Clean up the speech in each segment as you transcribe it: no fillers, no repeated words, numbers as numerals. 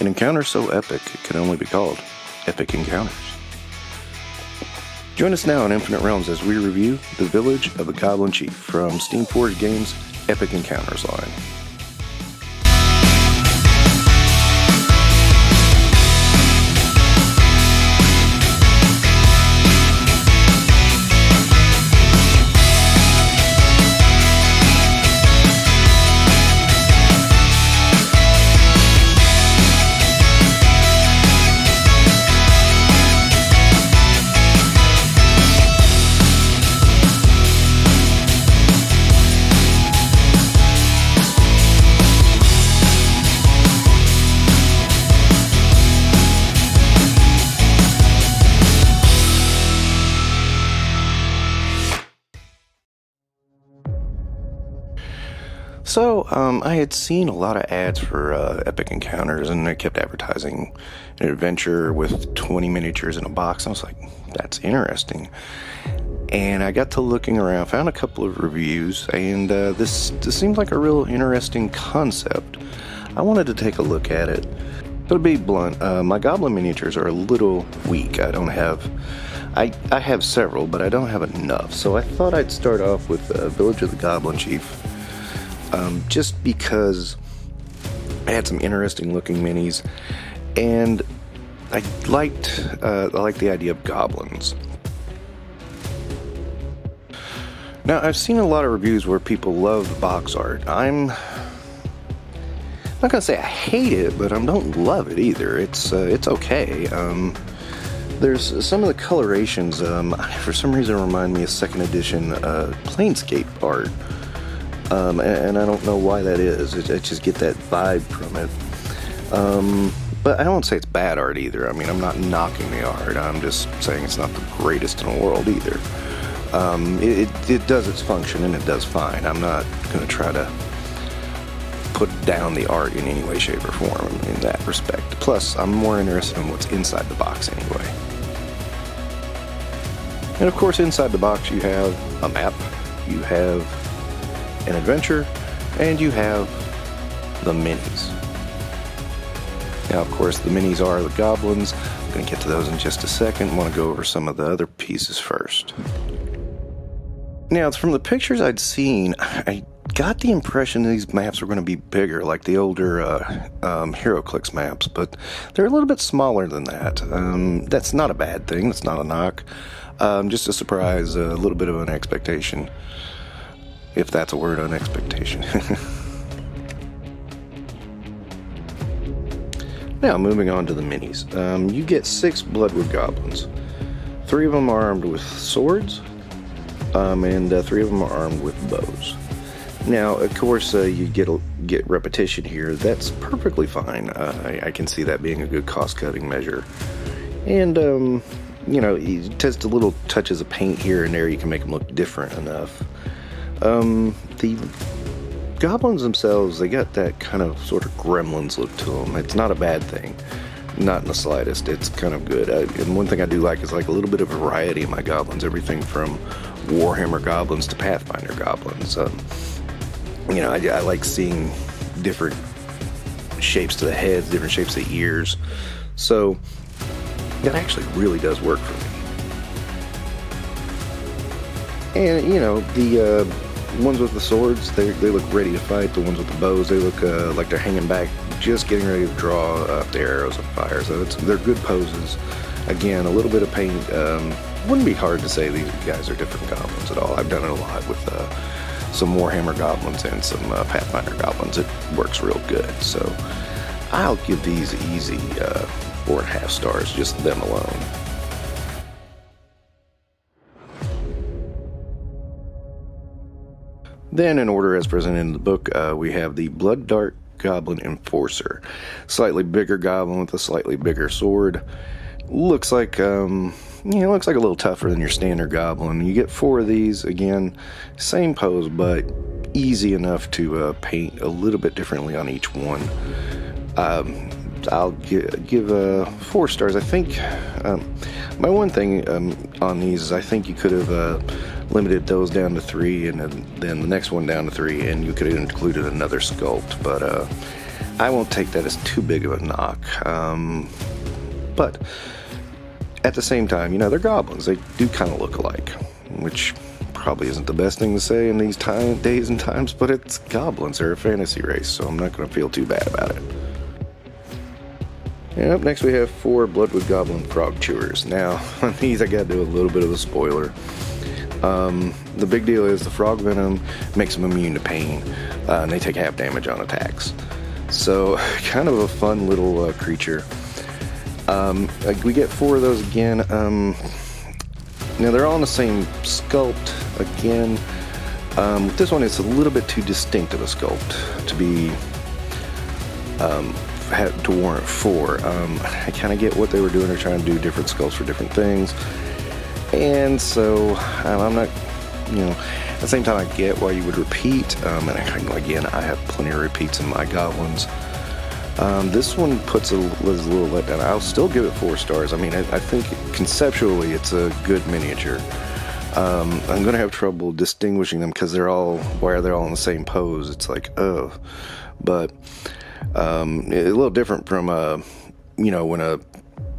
An encounter so epic it can only be called Epic Encounters. Join us now in Infinite Realms as we review The Village of the Goblin Chief from Steamforged Games' Epic Encounters line. So, I had seen a lot of ads for Epic Encounters, and they kept advertising an adventure with 20 miniatures in a box. I was like, that's interesting. And I got to looking around, found a couple of reviews, and this seemed like a real interesting concept. I wanted to take a look at it. But to be blunt, my Goblin miniatures are a little weak. I have several, but I don't have enough. So I thought I'd start off with Village of the Goblin Chief. Just because I had some interesting looking minis, and I liked the idea of goblins. Now, I've seen a lot of reviews where people love the box art. I'm not gonna say I hate it, but I don't love it either. It's okay. There's some of the colorations, for some reason remind me of second edition Planescape art. And I don't know why that is. I just get that vibe from it. But I don't say it's bad art either. I mean, I'm not knocking the art. I'm just saying it's not the greatest in the world either. It does its function, and it does fine. I'm not going to try to put down the art in any way, shape, or form in that respect. Plus, I'm more interested in what's inside the box anyway. And of course, inside the box you have a map, you have an adventure, and you have the minis. Now, of course, the minis are the goblins. I'm going to get to those in just a second. I want to go over some of the other pieces first. Now, from the pictures I'd seen, I got the impression these maps were going to be bigger, like the older HeroClix maps, but they're a little bit smaller than that. That's not a bad thing. That's not a knock. Just a surprise, a little bit of an expectation. If that's a word, on expectation. Now, moving on to the minis. You get 6 Bloodwood goblins. 3 of them are armed with swords, and 3 of them are armed with bows. Now, of course, you get repetition here. That's perfectly fine. I can see that being a good cost-cutting measure. And, just a little touches of paint here and there, you can make them look different enough. The goblins themselves, they got that kind of sort of gremlins look to them. It's not a bad thing. Not in the slightest. It's kind of good. And one thing I do like is like a little bit of variety in my goblins. Everything from Warhammer goblins to Pathfinder goblins. I like seeing different shapes to the heads, different shapes to the ears. So that actually really does work for me. And, the ones with the swords, they look ready to fight. The ones with the bows, they look like they're hanging back, just getting ready to draw their arrows of fire. So they're good poses. Again, a little bit of paint. Wouldn't be hard to say these guys are different goblins at all. I've done it a lot with some Warhammer goblins and some Pathfinder goblins. It works real good. So I'll give these easy 4.5 stars, just them alone. Then, in order as presented in the book, we have the Blood Dark Goblin Enforcer. Slightly bigger goblin with a slightly bigger sword. Looks like looks like a little tougher than your standard goblin. You get 4 of these. Again, same pose, but easy enough to paint a little bit differently on each one. I'll give 4 stars. I think my one thing on these is I think you could have limited those down to 3, and then the next one down to 3, and you could have included another sculpt. But I won't take that as too big of a knock. But at the same time, they're goblins. They do kind of look alike, which probably isn't the best thing to say in these days and times, but it's goblins. They're a fantasy race, so I'm not going to feel too bad about it. And up next we have 4 Bloodwood Goblin Frog Chewers. Now, on these I got to do a little bit of a spoiler. The big deal is the frog venom makes them immune to pain, and they take half damage on attacks. So, kind of a fun little creature. We get 4 of those again. Now they're all in the same sculpt again. This one is a little bit too distinct of a sculpt to be to warrant 4. I kind of get what they were doing. They're trying to do different sculpts for different things, and so I'm not, at the same time I get why you would repeat. And again, I have plenty of repeats in my goblins. This one puts a little letdown. I'll still give it 4 stars. I mean, I think conceptually it's a good miniature. I'm going to have trouble distinguishing them because they're all in the same pose. It's like, oh. But a little different from, when a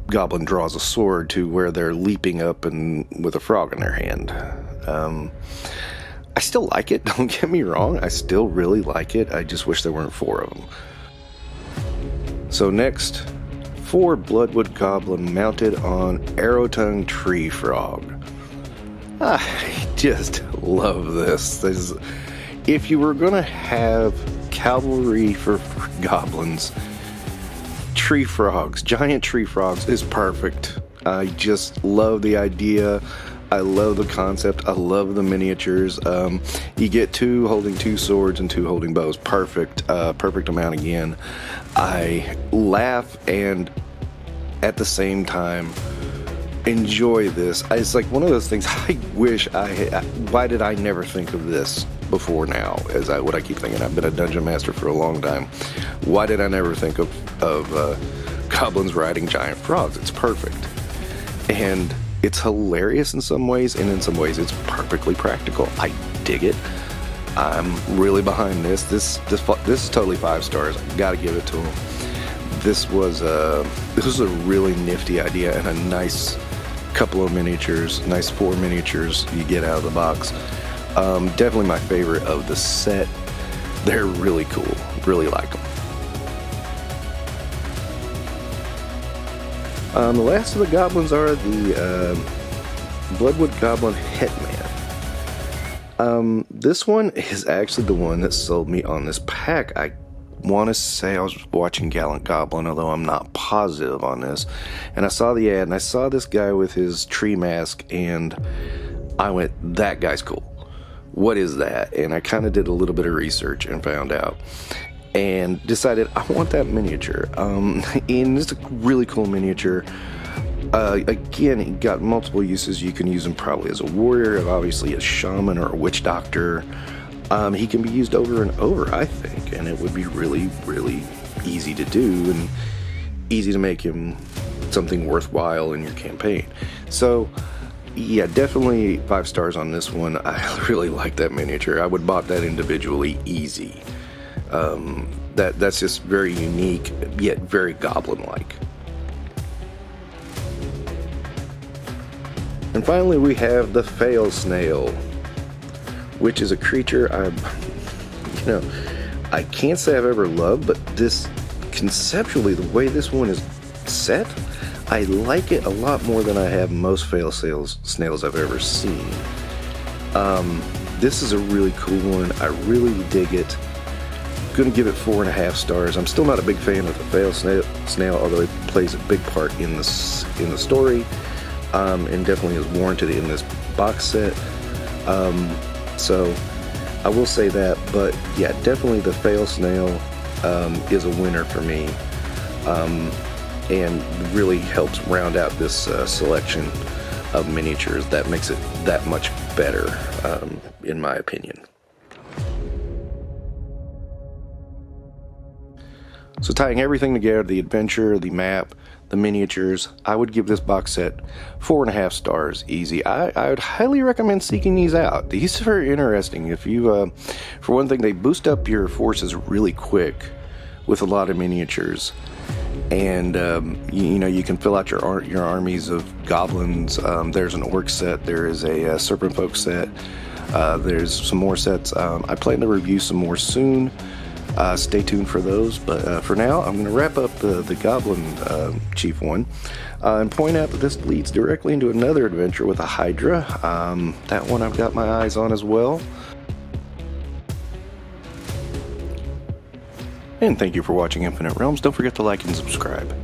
goblin draws a sword to where they're leaping up and with a frog in their hand. I still like it. Don't get me wrong. I still really like it. I just wish there weren't 4 of them. So next, 4 Bloodwood Goblin mounted on Arrow-tongued Tree Frog. I just love this. If you were going to have cavalry for goblins, tree frogs, giant tree frogs is perfect. I just love the idea. I love the concept. I love the miniatures. You get 2 holding 2 swords and 2 holding bows. Perfect. Perfect amount again. I laugh and at the same time enjoy this. It's like one of those things I wish why did I never think of this before now? What I keep thinking. I've been a dungeon master for a long time. Why did I never think of goblins riding giant frogs? It's perfect. And it's hilarious in some ways, and in some ways it's perfectly practical. I dig it. I'm really behind this. This is totally 5 stars. I gotta give it to them. This was a really nifty idea and a nice couple of miniatures, nice 4 miniatures you get out of the box. Definitely my favorite of the set. They're really cool. Really like them. The last of the goblins are the Bloodwood Goblin Hitman. This one is actually the one that sold me on this pack. I want to say I was watching Gallant Goblin, although I'm not positive on this. And I saw the ad, and I saw this guy with his tree mask, and I went, that guy's cool. What is that? And I kind of did a little bit of research and found out. And decided I want that miniature. And it's a really cool miniature. Again, it got multiple uses. You can use him probably as a warrior, obviously a shaman or a witch doctor. He can be used over and over, I think, and it would be really, really easy to do and easy to make him something worthwhile in your campaign. So, yeah, definitely 5 stars on this one. I really like that miniature. I would bought that individually easy. That's just very unique, yet very goblin-like. And finally, we have the Fail Snail, which is a creature I can't say I've ever loved, but this conceptually, the way this one is set, I like it a lot more than I have most Fail Snails I've ever seen. This is a really cool one. I really dig it. Gonna give it 4.5 stars. I'm still not a big fan of the Fail Snail, although it plays a big part in the story, and definitely is warranted in this box set. So I will say that, but yeah, definitely the Fail Snail is a winner for me, and really helps round out this selection of miniatures. That makes it that much better, in my opinion. So tying everything together, the adventure, the map, the miniatures, I would give this box set 4.5 stars easy. I would highly recommend seeking these out. These are very interesting. If you, for one thing, they boost up your forces really quick with a lot of miniatures. And you can fill out your armies of goblins. There's an orc set. There is a serpent folk set. There's some more sets. I plan to review some more soon. Stay tuned for those. But for now, I'm going to wrap up the Goblin Chief one and point out that this leads directly into another adventure with a Hydra. That one I've got my eyes on as well. And thank you for watching Infinite Realms. Don't forget to like and subscribe.